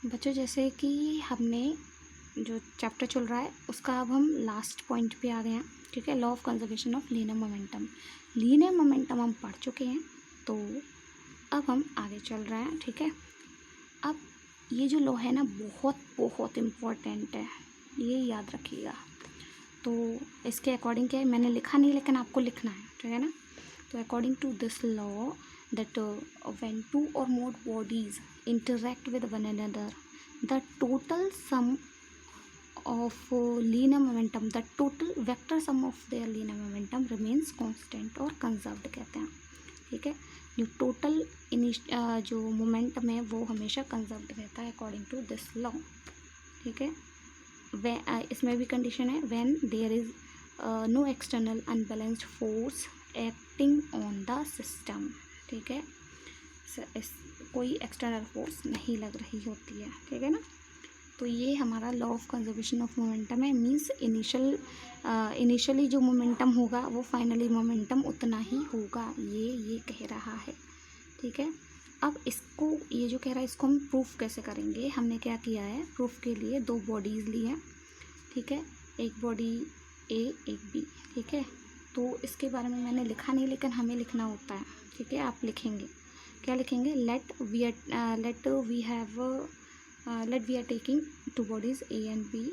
बच्चों जैसे कि हमने जो चैप्टर चल रहा है उसका अब हम लास्ट पॉइंट पे आ गए हैं, ठीक है। Law of conservation of linear momentum. Linear momentum हम पढ़ चुके हैं, तो अब हम आगे चल रहे हैं, ठीक है। अब ये जो लॉ है ना बहुत बहुत इम्पोर्टेंट है, ये याद रखिएगा। तो इसके अकॉर्डिंग क्या है, मैंने लिखा नहीं लेकिन आपको लिखना है, ठीक है ना। तो according to this law that when two or more bodies interact with one another, the total sum of linear momentum, the total vector sum of their linear momentum remains constant और conserved कहते हैं, ठीक है। जो total जो momentum है वो हमेशा कंजर्व्ड रहता है अकॉर्डिंग टू दिस लॉ, ठीक है। इसमें भी कंडीशन है when there is no external unbalanced force acting on the system, ठीक है। कोई एक्सटर्नल फोर्स नहीं लग रही होती है, ठीक है ना। तो ये हमारा law of conservation of momentum है। मींस इनिशियली जो मोमेंटम होगा वो फाइनली मोमेंटम उतना ही होगा, ये कह रहा है, ठीक है। अब इसको ये जो कह रहा है इसको हम प्रूफ कैसे करेंगे। हमने क्या किया है, प्रूफ के लिए दो बॉडीज़ ली हैं, ठीक है। एक बॉडी ए एक बी, ठीक है। तो इसके बारे में मैंने लिखा नहीं लेकिन हमें लिखना होता है, ठीक है। आप लिखेंगे, क्या लिखेंगे, let we are taking two bodies A and B.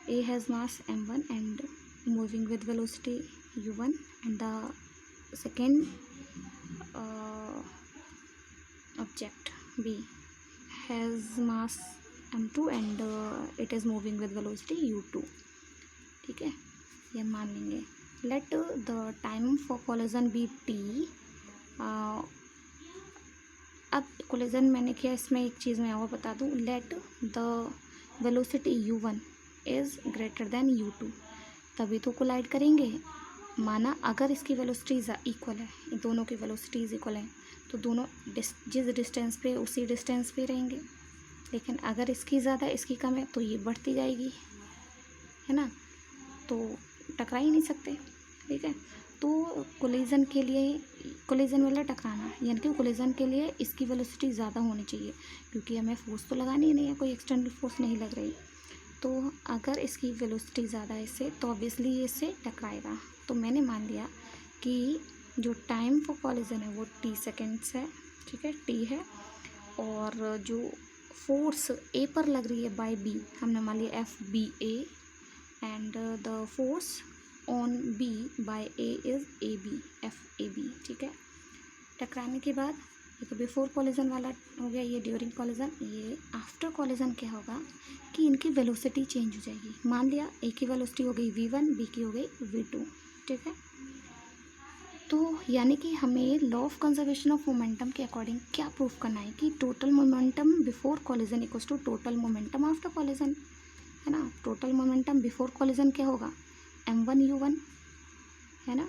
A has mass m1 and moving with velocity u1 and the second object B has mass m2 and it is moving with velocity u2, ठीक है। ये मान लेंगे। let the time for collision be t। अब collision मैंने किया, इसमें एक चीज़ मैं और बता दूँ, let the velocity u1 is greater than u2, तभी तो कोलाइड करेंगे। माना अगर इसकी वेलोसिटी इक्वल है, दोनों की वेलोसिटीज़ इक्वल हैं, तो दोनों जिस डिस्टेंस पे उसी डिस्टेंस पे रहेंगे। लेकिन अगर इसकी ज़्यादा इसकी कम है तो ये बढ़ती जाएगी, है ना, तो टकरा ही नहीं सकते, ठीक है। तो कोलिजन के लिए, कोलिजन वाला टकराना, यानी कि कोलिजन के लिए इसकी वेलोसिटी ज़्यादा होनी चाहिए, क्योंकि हमें फोर्स तो लगानी ही नहीं है, कोई एक्सटर्नल फोर्स नहीं लग रही। तो अगर इसकी वेलोसिटी ज़्यादा है इससे, तो ऑब्वियसली ये इससे टकराएगा। तो मैंने मान लिया कि जो टाइम फॉर कॉलिजन है वो t सेकेंड्स है, ठीक है, t है। और जो फोर्स ए पर लग रही है बाय बी, हमने मान लिया F B A, and the force on B by A is A B, F A B, ठीक है। टकराने के बाद ये तो बिफोर कॉलिजन वाला हो गया, ये ड्यूरिंग कॉलिजन। ये आफ्टर कॉलिजन क्या होगा कि इनकी वेलोसिटी चेंज हो जाएगी। मान लिया ए की वेलोसिटी हो गई v1, बी की हो गई v2, ठीक है। तो यानी कि हमें law of conservation of momentum के अकॉर्डिंग क्या प्रूफ करना है कि total momentum before collision equals to total momentum after collision, है ना। टोटल मोमेंटम बिफोर कॉलिजन क्या होगा, m1 u1, है ना,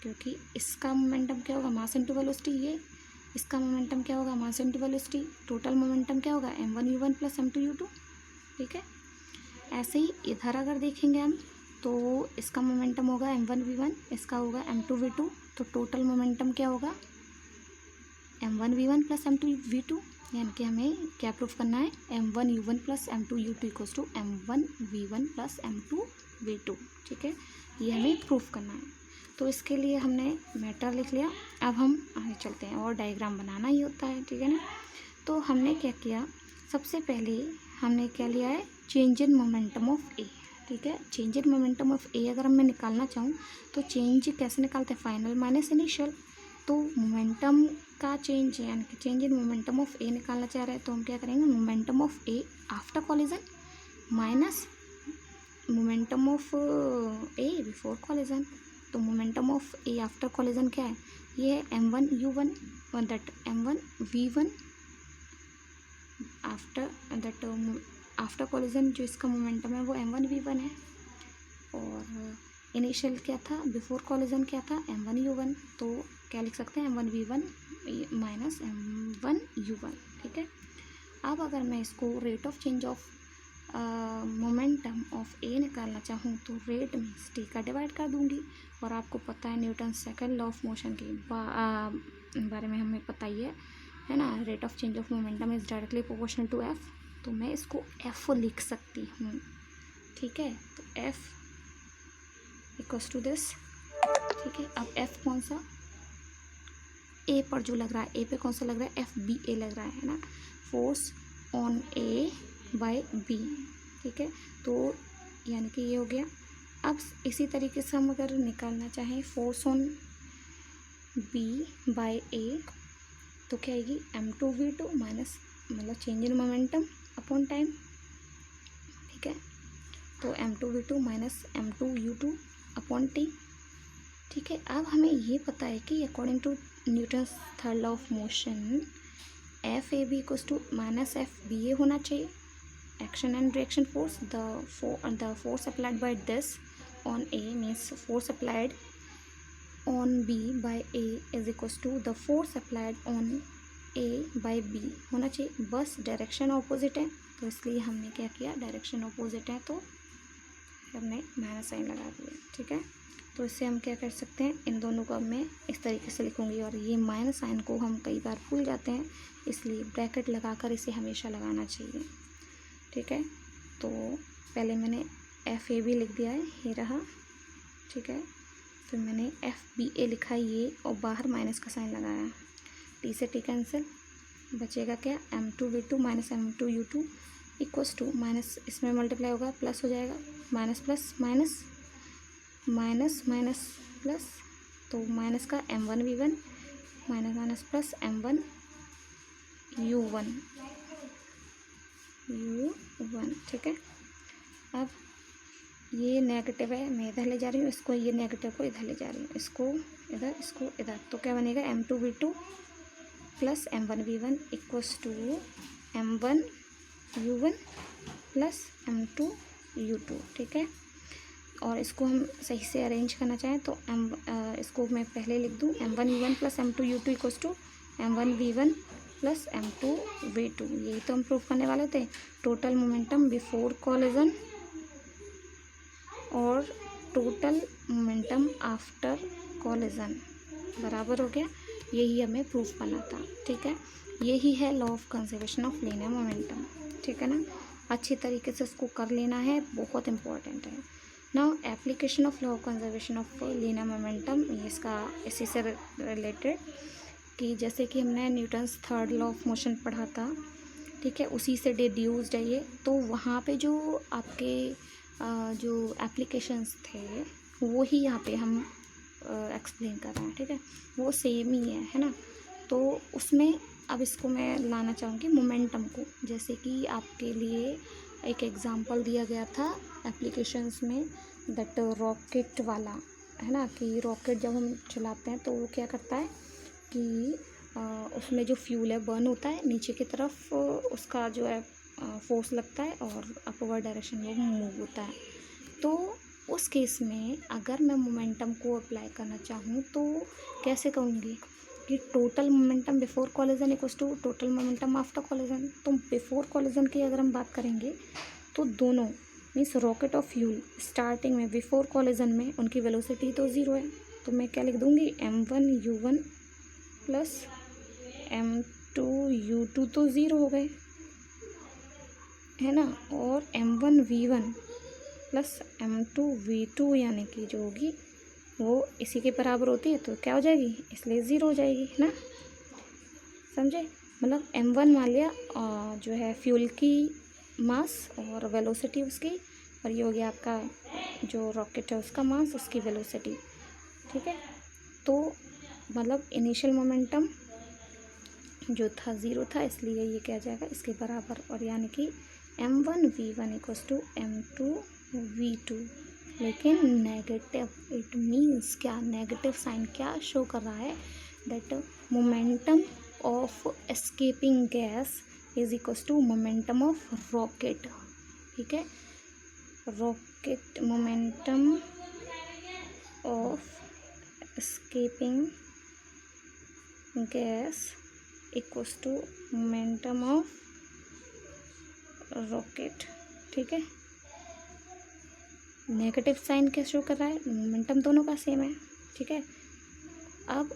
क्योंकि इसका मोमेंटम क्या होगा, मास इंटू वेलोसिटी। ये इसका मोमेंटम क्या होगा, mass into velocity. Total momentum क्या होगा, m1 u1 plus m2 u2, ठीक है। ऐसे ही इधर अगर देखेंगे हम, तो इसका मोमेंटम होगा m1 v1, इसका होगा m2 v2। तो टोटल मोमेंटम क्या होगा, m1 v1 plus m2 v2, यानी कि हमें क्या प्रूफ करना है, m1 u1 plus m2 u2 equals to m1 v1 plus m2 v2, ठीक है। ये हमें प्रूफ करना है। तो इसके लिए हमने मैटर लिख लिया। अब हम आगे चलते हैं, और डायग्राम बनाना ही होता है, ठीक है ना। तो हमने क्या किया, सबसे पहले हमने क्या लिया है, change in momentum of A, ठीक है। Change in momentum of A अगर मैं निकालना चाहूँ तो चेंज कैसे निकालते हैं, फाइनल माइनस इनिशियल। तो मोमेंटम का चेंज, यानी कि change in momentum of A निकालना चाह रहे हैं, तो हम क्या करेंगे, momentum of A after collision minus momentum of A before collision. तो momentum of A after collision क्या है, ये है m1 u1 that m1 v1 after collision. जो इसका मोमेंटम है वो m1 v1 है, और इनिशियल क्या था, बिफोर कॉलिजन क्या था, m1 u1। तो क्या लिख सकते हैं, m1 v1 minus m1 u1, ठीक है। अब अगर मैं इसको rate of change of momentum of A निकालना चाहूँ तो रेट में टी का डिवाइड कर दूंगी। और आपको पता है Newton second law of motion के बारे में हमें पता ही है है ना, rate of change of momentum is directly proportional to F, तो मैं इसको एफ लिख सकती हूँ, ठीक है। तो एफ इक्वल्स टू दिस, ठीक है। अब एफ कौन सा, ए पर जो लग रहा है, ए पे कौन सा लग रहा है, एफ बी ए लग रहा है ना, force on A by B, ठीक है। तो यानी कि ये हो गया। अब इसी तरीके से हम अगर निकालना चाहें फोर्स ऑन बी बाय ए, तो क्या आएगी, m2v2 माइनस, मतलब change in momentum upon time, ठीक है। तो m2v2 minus m2u2 upon T, ठीक है। अब हमें ये पता है कि according to Newton's third law of motion, F A B equals to minus F B A होना चाहिए, action and reaction force, the force applied by this on A means force applied on B by A is equals to the force applied on A by B होना चाहिए, बस direction opposite है, तो इसलिए हमने क्या किया, डायरेक्शन ऑपोजिट है तो हमने माइनस साइन लगा दिया, ठीक है। तो इससे हम क्या कर सकते हैं, इन दोनों को अब मैं इस तरीके से लिखूंगी, और ये माइनस साइन को हम कई बार भूल जाते हैं, इसलिए ब्रैकेट लगाकर इसे हमेशा लगाना चाहिए, ठीक है। तो पहले मैंने एफ ए बी लिख दिया है, ये रहा, ठीक है। फिर मैंने एफ बी ए लिखा है ये, और बाहर माइनस का साइन लगाया, टी से टी कैंसिल, बचेगा क्या, m2v2 minus m2u2 equals to, minus इसमें मल्टीप्लाई होगा प्लस हो जाएगा, minus plus minus, minus minus plus, तो माइनस का m1v1 minus minus plus m1u1 ठीक है। अब ये नेगेटिव है, मैं इधर ले जा रही हूँ इसको, ये नेगेटिव को इधर ले जा रही हूँ, इसको इधर, तो क्या बनेगा, m2v2 plus m1v1 equals to m1u1 plus m2u2, ठीक है। और इसको हम सही से अरेंज करना चाहें तो इसको मैं पहले लिख दूँ, m1u1 plus m2u2 equals to m1v1 plus m2v2, यही तो हम प्रूव करने वाले थे, टोटल मोमेंटम बिफोर कॉलिजन और टोटल मोमेंटम आफ्टर कॉलिजन बराबर हो गया, यही हमें प्रूव करना था, ठीक है। यही है law of conservation of linear momentum, ठीक है ना, अच्छी तरीके से इसको कर लेना है, बहुत इंपॉर्टेंट है। Now application of law of conservation of linear momentum, इसका इसी से रिलेटेड, कि जैसे कि हमने Newton's third law of motion पढ़ा था, ठीक है, उसी से डिड्यूस्ड है ये, तो वहाँ पे जो आपके जो एप्लीकेशंस थे वो ही यहाँ पे हम एक्सप्लेन कर रहे हैं, ठीक है, वो सेम ही है ना। तो उसमें अब इसको मैं लाना चाहूँगी मोमेंटम को, जैसे कि आपके लिए एक एग्जांपल दिया गया था एप्लीकेशंस में, दैट रॉकेट वाला, है ना, कि रॉकेट जब हम चलाते हैं तो वो क्या करता है कि उसमें जो फ्यूल है बर्न होता है, नीचे की तरफ उसका जो है फोर्स लगता है और अपवर्ड डायरेक्शन में मूव होता है। तो उस केस में अगर मैं मोमेंटम को अप्लाई करना चाहूँ तो कैसे करूँगी कि total momentum before collision equals to total momentum after collision. तो बिफोर कॉलिजन की अगर हम बात करेंगे तो दोनों मीन्स रॉकेट और फ्यूल स्टार्टिंग में बिफोर कॉलिजन में उनकी वेलोसिटी तो ज़ीरो है, तो मैं क्या लिख दूँगी, m1u1 प्लस m2u2 तो ज़ीरो हो गए, है ना, और m1v1 प्लस m2v2 यानी कि जो होगी वो इसी के बराबर होती है, तो क्या हो जाएगी, इसलिए ज़ीरो हो जाएगी, है ना, समझे। मतलब m1 मान लिया जो है फ्यूल की मास और वेलोसिटी उसकी, और ये हो गया आपका जो रॉकेट है उसका मास, उसकी वेलोसिटी, ठीक है। तो मतलब इनिशियल मोमेंटम जो था ज़ीरो था, इसलिए ये क्या आ जाएगा इसके बराबर, और यानी कि m1v1 इक्वल्स टू m2v2, लेकिन नेगेटिव, इट मीन्स क्या, नेगेटिव साइन क्या शो कर रहा है, that momentum of escaping gas is equals to momentum of rocket, ठीक है, rocket momentum of escaping gas equals to momentum of rocket, ठीक है। नेगेटिव साइन क्या शो कर रहा है, मोमेंटम दोनों का सेम है, ठीक है। अब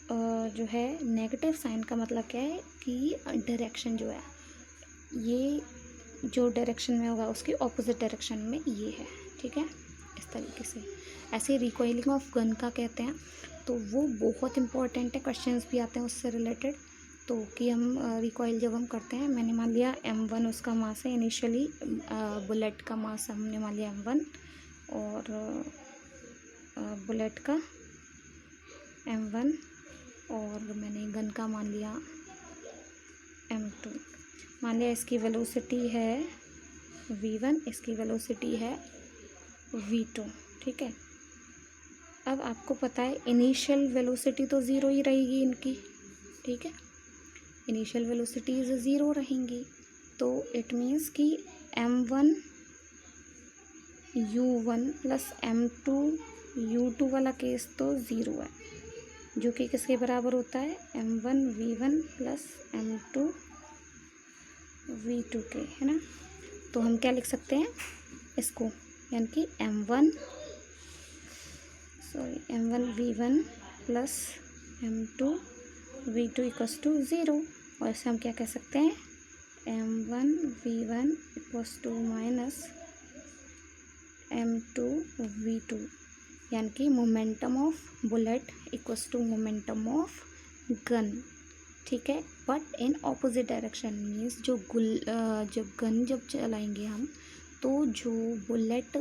जो है नेगेटिव साइन का मतलब क्या है कि डायरेक्शन जो है ये जो डायरेक्शन में होगा उसकी ऑपोजिट डायरेक्शन में ये है, ठीक है, इस तरीके से। ऐसे रिकॉइलिंग ऑफ गन का कहते हैं, तो वो बहुत इंपॉर्टेंट है, क्वेश्चंस भी आते हैं उससे रिलेटेड। तो कि हम रिकॉइल जब हम करते हैं, मैंने मान लिया m1 उसका मास है इनिशियली, बुलेट का मास हमने मान लिया m1 और बुलेट का m1 और मैंने गन का मान लिया m2। मान लिया इसकी वेलोसिटी है v1, इसकी वेलोसिटी है v2, ठीक है। अब आपको पता है इनिशियल वेलोसिटी तो ज़ीरो ही रहेगी इनकी, ठीक है, इनिशियल वेलोसिटीज ज़ीरो रहेंगी, तो इट मीन्स कि m1 u1 plus m2 u2 वाला केस तो ज़ीरो है, जो कि किसके बराबर होता है m1 v1 plus m2 v2 के, है ना। तो हम क्या लिख सकते हैं इसको, यानी कि m1 v1 plus m2 v2 equals to zero, और इसे हम क्या कह सकते हैं m1 v1 equals to minus m2 v2, यानी कि momentum of bullet equals to momentum of gun, ठीक है, but in opposite direction. Means जब गन जब चलाएंगे हम, तो जो बुलेट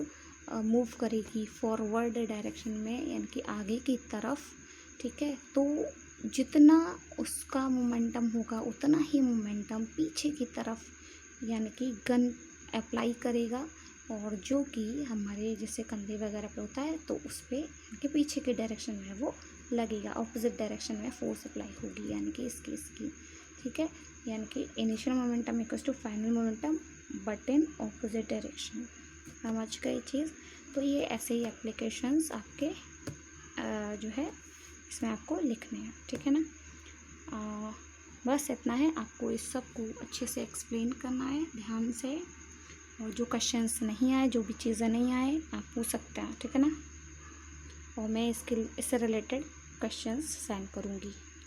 मूव करेगी फॉरवर्ड डायरेक्शन में, यानी कि आगे की तरफ, ठीक है, तो जितना उसका मोमेंटम होगा उतना ही मोमेंटम पीछे की तरफ, यानी कि गन अप्लाई करेगा, और जो कि हमारे जैसे कंधे वगैरह पे होता है तो उस पर यानी कि पीछे की डायरेक्शन में वो लगेगा, ऑपोजिट डायरेक्शन में फोर्स अप्लाई होगी, यानी कि इसकी, ठीक है, यानी कि initial momentum equals to final momentum but in opposite direction. समझ गए चीज़। तो ये ऐसे ही एप्लीकेशंस आपके जो है इसमें आपको लिखने हैं, ठीक है ना। बस इतना है, आपको इस सब को अच्छे से एक्सप्लेन करना है ध्यान से, और जो क्वेश्चंस नहीं आए, जो भी चीज़ें नहीं आए, आप पूछ सकते हैं, ठीक है ना, और मैं इससे रिलेटेड क्वेश्चंस सेंड करूँगी।